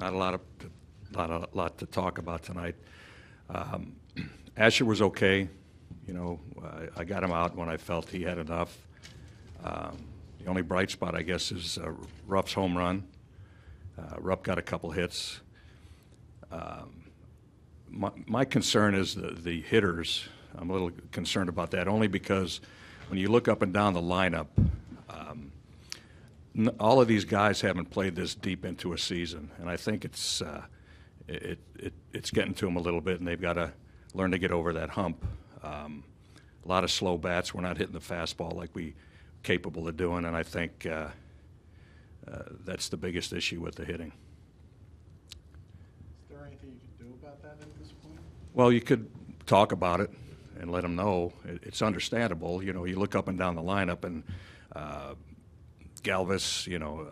not a lot to talk about tonight. Asher was okay. You know, I got him out when I felt he had enough. The only bright spot, I guess, is Rupp's home run. Rupp got a couple hits. My concern is the hitters. I'm a little concerned about that, only because when you look up and down the lineup, all of these guys haven't played this deep into a season, and I think it's getting to them a little bit, and they've got to learn to get over that hump. A lot of slow bats. We're not hitting the fastball like we capable of doing, and I think that's the biggest issue with the hitting. Is there anything you can do about that at this point? Well, you could talk about it and let them know. It's understandable. You know, you look up and down the lineup, and Galvis, you know,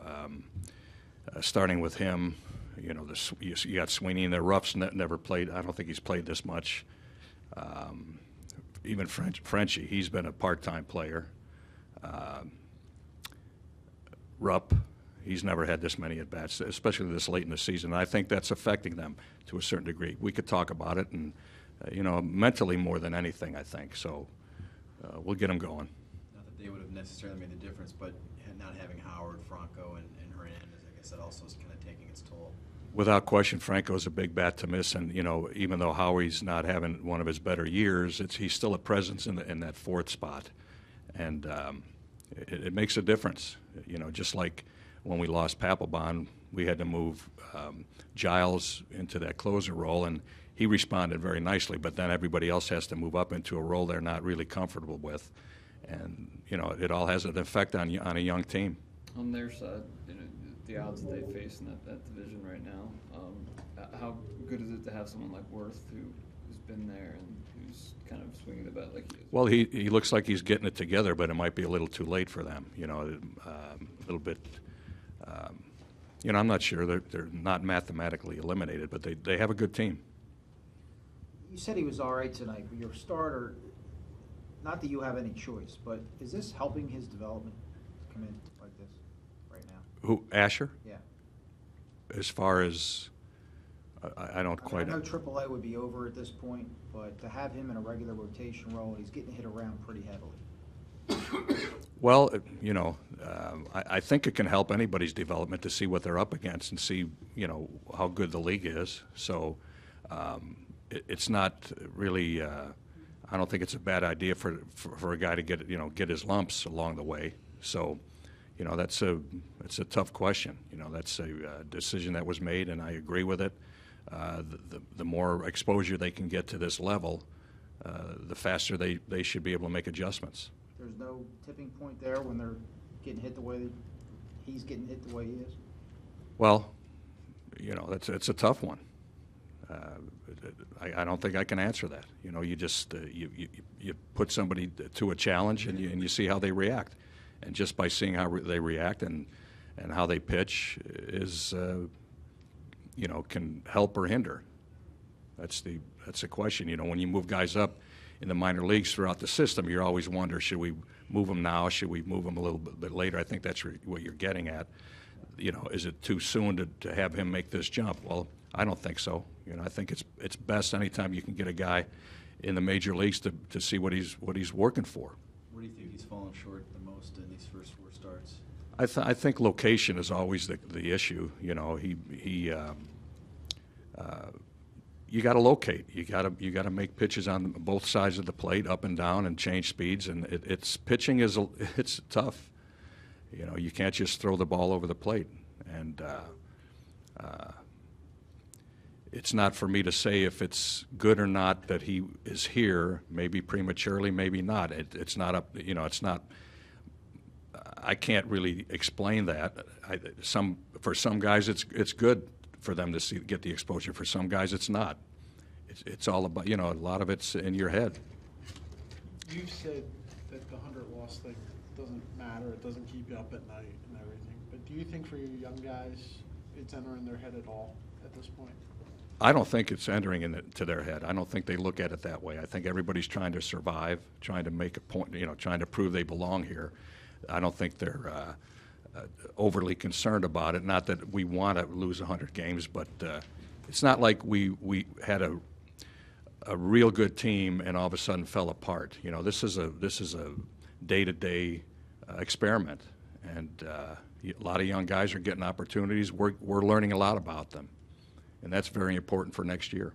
starting with him, you know, you got Sweeney in there. Ruff's never played. I don't think he's played this much. Even Frenchie, he's been a part-time player. Rupp, he's never had this many at-bats, especially this late in the season. I think that's affecting them to a certain degree. We could talk about it, and, you know, mentally more than anything, I think. So we'll get them going. Not that they would have necessarily made the difference, but not having Howard, Franco, and Hernandez, I guess that also is kind of taking its toll. Without question, Franco's a big bat to miss, and, you know, even though Howie's not having one of his better years, he's still a presence in that fourth spot, and it makes a difference. You know, just like when we lost Papelbon, we had to move Giles into that closer role, and he responded very nicely, but then everybody else has to move up into a role they're not really comfortable with, and, you know, it all has an effect on a young team. On their side, you know, the odds that they face in that division right now, how good is it to have someone like Worth who's been there and who's kind of swinging the bat like he is? Well, he looks like he's getting it together, but it might be a little too late for them. You know, a little bit. You know, I'm not sure. They're not mathematically eliminated, but they have a good team. You said he was all right tonight, but your starter, not that you have any choice, but is this helping his development to come in like this right now? Who, Asher? Yeah. As far as, I don't quite. I know AAA would be over at this point, but to have him in a regular rotation role, he's getting hit around pretty heavily. Well, you know, I think it can help anybody's development to see what they're up against and see, you know, how good the league is. So it's not really. I don't think it's a bad idea for a guy to get his lumps along the way. So, you know, it's a tough question. You know, that's a decision that was made, and I agree with it. The more exposure they can get to this level, the faster they should be able to make adjustments. There's no tipping point there when they're getting hit the way he's getting hit the way he is? Well, you know, it's a tough one. I don't think I can answer that. You know, you just you put somebody to a challenge and you see how they react, and just by seeing how they react and how they pitch is you know, can help or hinder. That's the question. You know, when you move guys up in the minor leagues throughout the system, you always wonder, should we move them now? Should we move them a little bit later? I think that's what you're getting at. You know, is it too soon to have him make this jump? Well, I don't think so. You know, I think it's best anytime you can get a guy in the major leagues to see what he's working for. Where do you think he's fallen short the most in these first four starts? I think location is always the issue. You know, you got to locate. You got to make pitches on both sides of the plate, up and down, and change speeds. And pitching it's tough. You know, you can't just throw the ball over the plate. And it's not for me to say if it's good or not that he is here. Maybe prematurely, maybe not. It's not up. You know, it's not. I can't really explain that. For some guys, it's good for them to get the exposure. For some guys, it's not. It's all about, you know, a lot of it's in your head. You've said that the 100-loss thing doesn't matter. It doesn't keep you up at night and everything. But do you think for your young guys, it's entering their head at all at this point? I don't think it's entering into their head. I don't think they look at it that way. I think everybody's trying to survive, trying to make a point, you know, trying to prove they belong here. I don't think they're overly concerned about it. Not that we want to lose 100 games, but it's not like we had a real good team and all of a sudden fell apart. You know, this is a day-to-day experiment, and a lot of young guys are getting opportunities. We're learning a lot about them, and that's very important for next year.